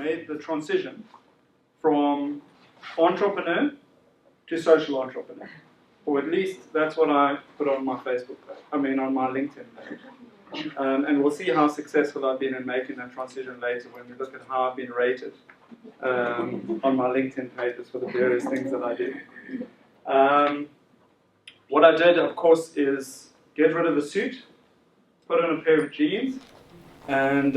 made the transition from entrepreneur to social entrepreneur. Or at least that's what I put on my Facebook page, on my LinkedIn page. And we'll see how successful I've been in making that transition later when we look at how I've been rated on my LinkedIn pages for the various things that I do. What I did, of course, is get rid of the suit, put on a pair of jeans, and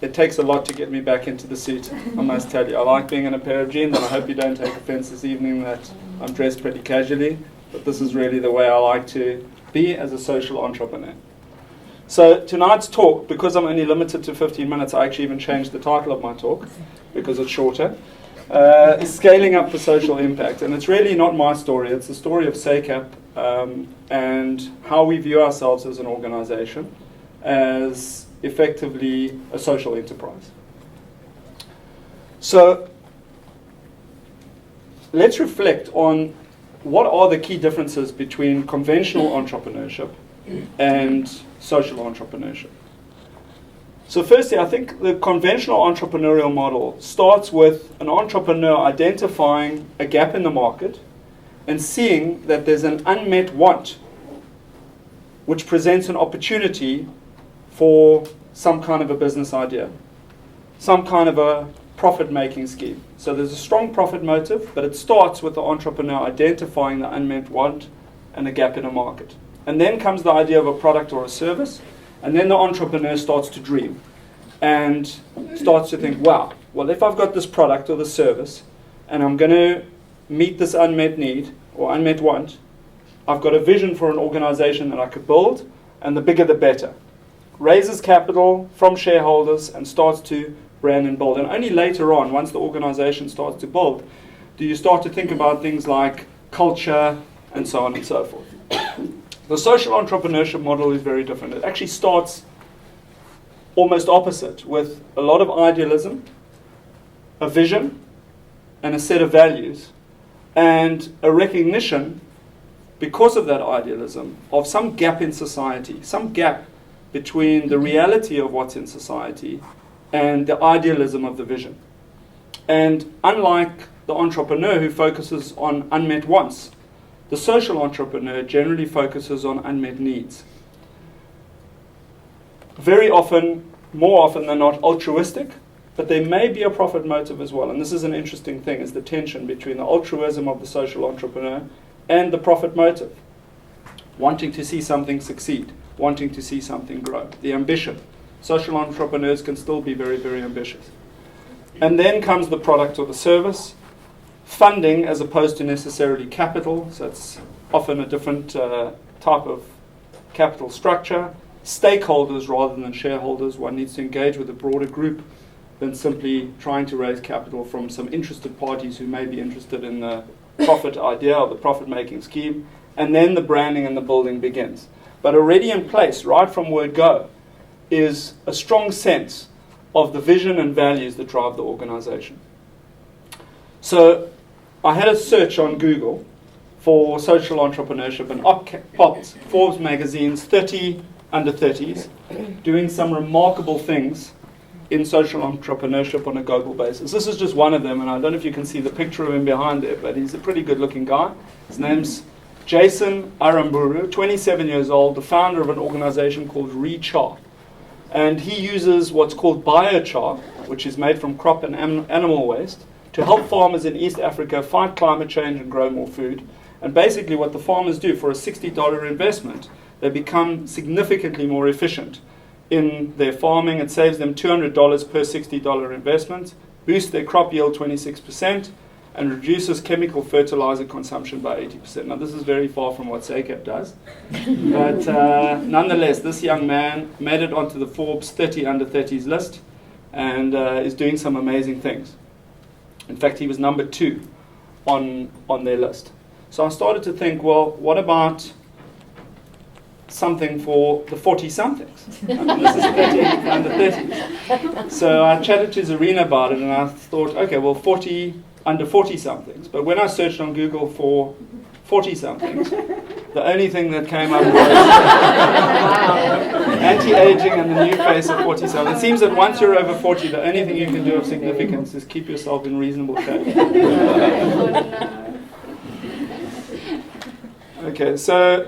it takes a lot to get me back into the suit, I must tell you. I like being in a pair of jeans, and I hope you don't take offense this evening that I'm dressed pretty casually, but this is really the way I like to be as a social entrepreneur. So tonight's talk, because I'm only limited to 15 minutes, I actually even changed the title of my talk, because it's shorter, is Scaling Up for Social Impact. And it's really not my story, it's the story of SACAP and how we view ourselves as an organization as effectively a social enterprise. So let's reflect on what are the key differences between conventional entrepreneurship and social entrepreneurship. So firstly, I think the conventional entrepreneurial model starts with an entrepreneur identifying a gap in the market and seeing that there's an unmet want which presents an opportunity for some kind of a business idea, some kind of a profit-making scheme. So there's a strong profit motive, but it starts with the entrepreneur identifying the unmet want and a gap in a market. And then comes the idea of a product or a service, and then the entrepreneur starts to dream and starts to think, wow, well, if I've got this product or this service and I'm going to meet this unmet need or unmet want, I've got a vision for an organization that I could build, and the bigger the better. Raises capital from shareholders and starts to brand and build. And only later on, once the organization starts to build, do you start to think about things like culture and so on and so forth. The social entrepreneurship model is very different. It actually starts almost opposite, with a lot of idealism, a vision, and a set of values, and a recognition, because of that idealism, of some gap in society, some gap between the reality of what's in society and the idealism of the vision. And unlike the entrepreneur who focuses on unmet wants, the social entrepreneur generally focuses on unmet needs. Very often, more often than not, altruistic, but there may be a profit motive as well. And this is an interesting thing, is the tension between the altruism of the social entrepreneur and the profit motive. Wanting to see something succeed, wanting to see something grow, the ambition. Social entrepreneurs can still be very, very ambitious. And then comes the product or the service, funding as opposed to necessarily capital, so it's often a different type of capital structure. Stakeholders rather than shareholders. One needs to engage with a broader group than simply trying to raise capital from some interested parties who may be interested in the profit idea or the profit-making scheme. And then the branding and the building begins. But already in place, right from word go, is a strong sense of the vision and values that drive the organization. So I had a search on Google for social entrepreneurship and popped Forbes magazine's 30 under 30s doing some remarkable things in social entrepreneurship on a global basis. This is just one of them, and I don't know if you can see the picture of him behind there, but he's a pretty good looking guy. His name's Jason Aramburu, 27 years old, the founder of an organization called Rechar. And he uses what's called biochar, which is made from crop and animal waste, to help farmers in East Africa fight climate change and grow more food. And basically what the farmers do for a $60 investment, they become significantly more efficient in their farming. It saves them $200 per $60 investment, boosts their crop yield 26%, and reduces chemical fertilizer consumption by 80%. Now, this is very far from what SACAP does. But nonetheless, this young man made it onto the Forbes 30 under 30s list and is doing some amazing things. In fact, he was number 2 on their list. So I started to think, well, what about something for the 40-somethings? I mean, this is 30 under 30s. So I chatted to Zarina about it, and I thought, okay, well, 40 under 40-somethings. But when I searched on Google for 40-somethings, The only thing that came up was anti-aging and the new face of 47. It seems that once you're over 40, the only thing you can do of significance is keep yourself in reasonable shape. Okay, so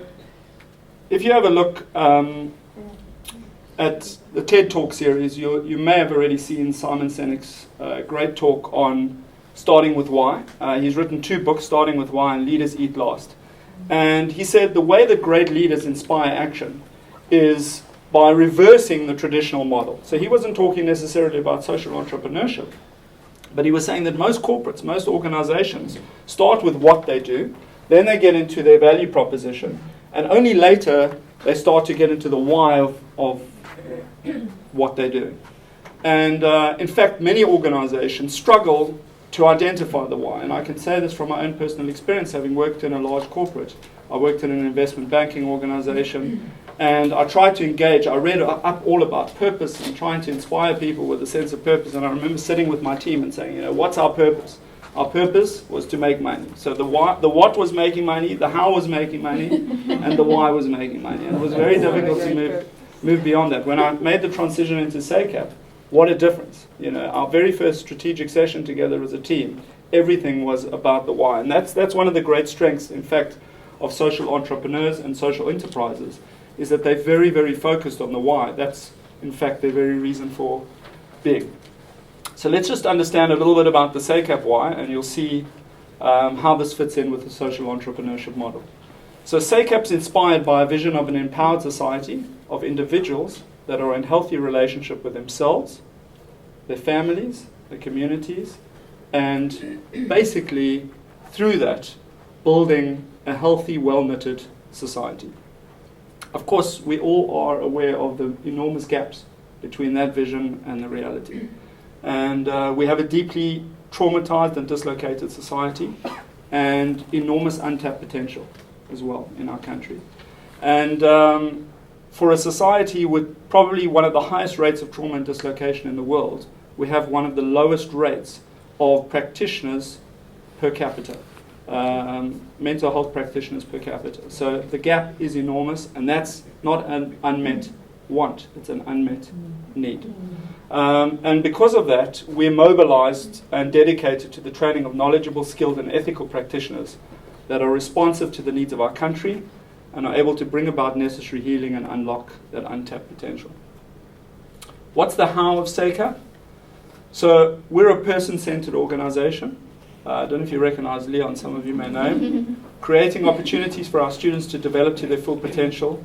if you have a look at the TED Talk series, you may have already seen Simon Sinek's great talk on starting with why. He's written 2 books, Starting with Why and Leaders Eat Last. And he said the way that great leaders inspire action is by reversing the traditional model. So he wasn't talking necessarily about social entrepreneurship, but he was saying that most corporates, most organizations start with what they do, then they get into their value proposition, and only later they start to get into the why of what they're doing. And in fact, many organizations struggle to identify the why. And I can say this from my own personal experience, having worked in a large corporate. I worked in an investment banking organization, and I tried to engage. I read up all about purpose and trying to inspire people with a sense of purpose. And I remember sitting with my team and saying, what's our purpose? Our purpose was to make money. So the what was making money, the how was making money, and the why was making money. And it was very difficult to move beyond that. When I made the transition into SACAP, what a difference. Our very first strategic session together as a team, everything was about the why. And that's one of the great strengths, in fact, of social entrepreneurs and social enterprises, is that they're very, very focused on the why. That's, in fact, their very reason for being. So let's just understand a little bit about the SACAP why, and you'll see how this fits in with the social entrepreneurship model. So SACAP's inspired by a vision of an empowered society of individuals that are in healthy relationship with themselves, their families, their communities, and basically, through that, building a healthy, well-knitted society. Of course, we all are aware of the enormous gaps between that vision and the reality. And we have a deeply traumatized and dislocated society and enormous untapped potential as well in our country. And for a society with probably one of the highest rates of trauma and dislocation in the world, we have one of the lowest rates of practitioners per capita, mental health practitioners per capita. So the gap is enormous, and that's not an unmet want, it's an unmet need. And because of that, we're mobilized and dedicated to the training of knowledgeable, skilled, and ethical practitioners that are responsive to the needs of our country and are able to bring about necessary healing and unlock that untapped potential. What's the how of SACAP? So we're a person-centered organization. I don't know if you recognize Leon, some of you may know him. Creating opportunities for our students to develop to their full potential,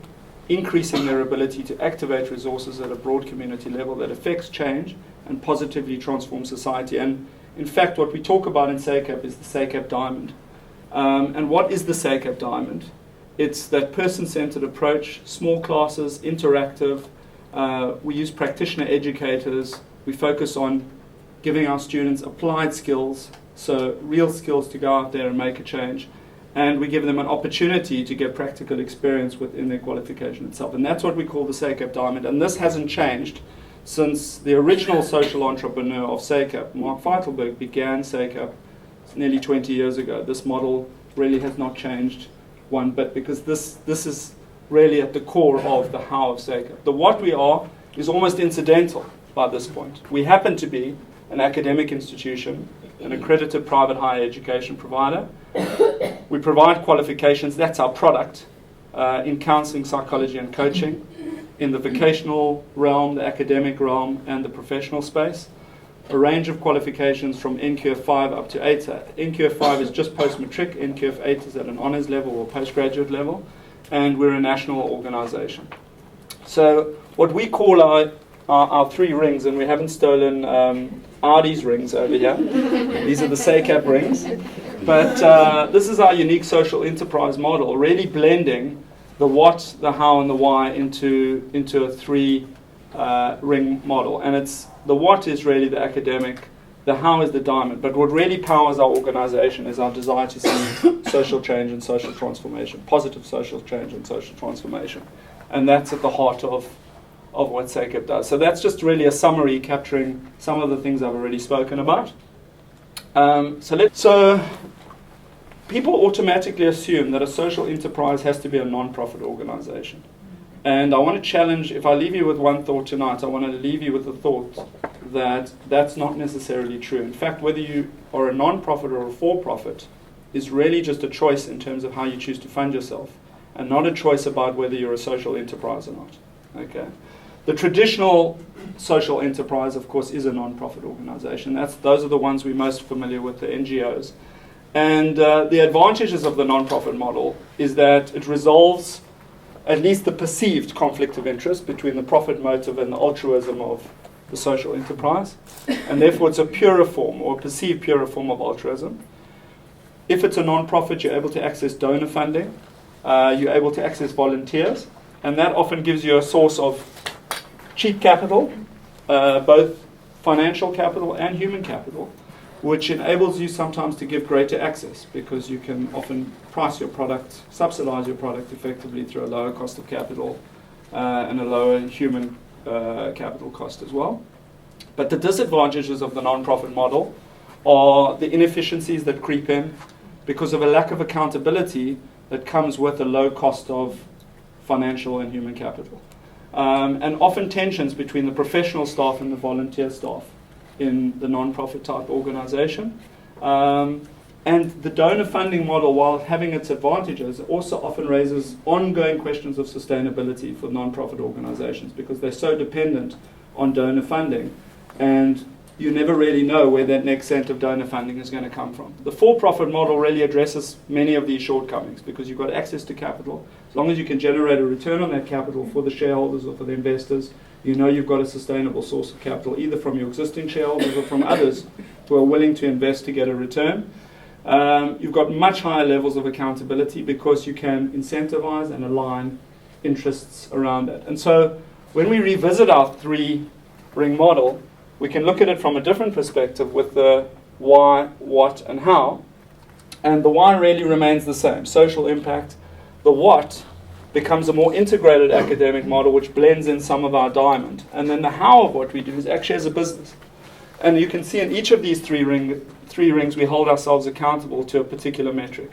increasing their ability to activate resources at a broad community level that affects change and positively transforms society. And in fact, what we talk about in SACAP is the SACAP Diamond. And what is the SACAP Diamond? It's that person-centered approach, small classes, interactive. We use practitioner educators. We focus on giving our students applied skills, so real skills to go out there and make a change. And we give them an opportunity to get practical experience within their qualification itself. And that's what we call the SACAP Diamond. And this hasn't changed since the original social entrepreneur of SACAP, Mark Feitelberg, began SACAP nearly 20 years ago. This model really has not changed one bit, because this is really at the core of the how of SACAP. The what we are is almost incidental by this point. We happen to be an academic institution, an accredited private higher education provider. We provide qualifications, that's our product, in counseling, psychology and coaching, in the vocational realm, the academic realm and the professional space. A range of qualifications from NQF 5 up to 8. NQF 5 is just post-matric, NQF 8 is at an honours level or postgraduate level, and we're a national organisation. So what we call our 3 rings, and we haven't stolen Artie's rings over here. These are the SACAP rings. But this is our unique social enterprise model, really blending the what, the how, and the why into a 3 ring model. And it's the what is really the academic, the how is the diamond. But what really powers our organization is our desire to see social change and social transformation, positive social change and social transformation. And that's at the heart of what SACAP does. So that's just really a summary capturing some of the things I've already spoken about. So people automatically assume that a social enterprise has to be a non-profit organization. And I want to challenge, if I leave you with one thought tonight, I want to leave you with the thought that that's not necessarily true. In fact, whether you are a non-profit or a for-profit is really just a choice in terms of how you choose to fund yourself, and not a choice about whether you're a social enterprise or not. Okay. The traditional social enterprise, of course, is a non-profit organization. Those are the ones we're most familiar with, the NGOs. And the advantages of the non-profit model is that it resolves at least the perceived conflict of interest between the profit motive and the altruism of the social enterprise. And therefore, it's a purer form, or a perceived purer form of altruism. If it's a non-profit, you're able to access donor funding. You're able to access volunteers. And that often gives you a source of cheap capital, both financial capital and human capital, which enables you sometimes to give greater access, because you can often price your product, subsidize your product effectively through a lower cost of capital and a lower human capital cost as well. But the disadvantages of the non-profit model are the inefficiencies that creep in because of a lack of accountability that comes with a low cost of financial and human capital. And often tensions between the professional staff and the volunteer staff in the non-profit type organization. And the donor funding model, while having its advantages, also often raises ongoing questions of sustainability for non-profit organizations, because they're so dependent on donor funding, and you never really know where that next cent of donor funding is going to come from. The for-profit model really addresses many of these shortcomings, because you've got access to capital. As long as you can generate a return on that capital for the shareholders or for the investors, you know you've got a sustainable source of capital, either from your existing shareholders or from others who are willing to invest to get a return. You've got much higher levels of accountability because you can incentivize and align interests around that. And so when we revisit our three-ring model, we can look at it from a different perspective with the why, what, and how. And the why really remains the same, social impact. The what becomes a more integrated academic model which blends in some of our diamond. And then the how of what we do is actually as a business. And you can see in each of these three rings we hold ourselves accountable to a particular metric.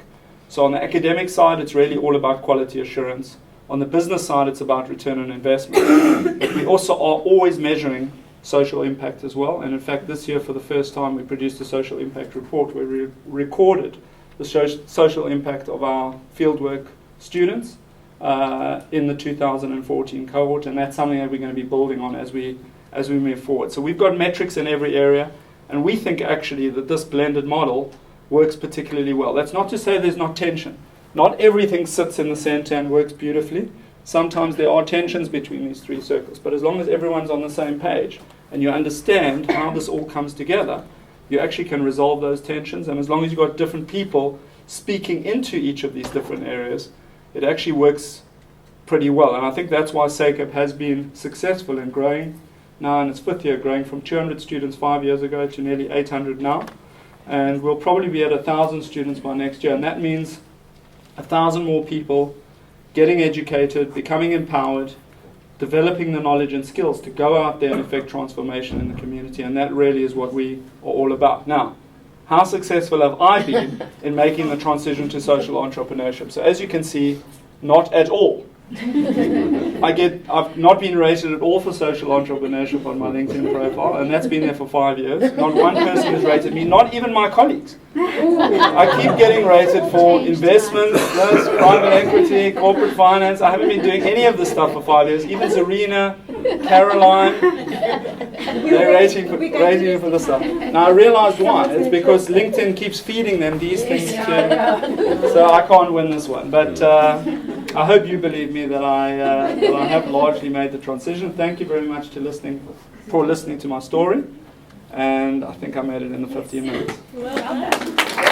So on the academic side, it's really all about quality assurance. On the business side, it's about return on investment. But we also are always measuring social impact as well. And in fact, this year for the first time, we produced a social impact report where we recorded the social impact of our fieldwork students in the 2014 cohort, and that's something that we're going to be building on as we move forward. So we've got metrics in every area, and we think actually that this blended model works particularly well. That's not to say there's not tension. Not everything sits in the center and works beautifully. Sometimes there are tensions between these three circles, but as long as everyone's on the same page and you understand how this all comes together, you actually can resolve those tensions. And as long as you've got different people speaking into each of these different areas, it actually works pretty well. And I think that's why SACEP has been successful in growing now in its fifth year, growing from 200 students 5 years ago to nearly 800 now. And we'll probably be at 1,000 students by next year. And that means 1,000 more people getting educated, becoming empowered, developing the knowledge and skills to go out there and affect transformation in the community. And that really is what we are all about. Now, how successful have I been in making the transition to social entrepreneurship? So as you can see, not at all. I've not been rated at all for social entrepreneurship on my LinkedIn profile, and that's been there for 5 years. Not one person has rated me, not even my colleagues. I keep getting rated for investments, private equity, corporate finance. I haven't been doing any of this stuff for 5 years. Even Zarina, Caroline, they're rating me for this stuff. Now I realized why. It's because LinkedIn keeps feeding them these things too. So I can't win this one. But I hope you believe me that I have largely made the transition. Thank you very much for listening to my story. And I think I made it in the 15 minutes. Well done.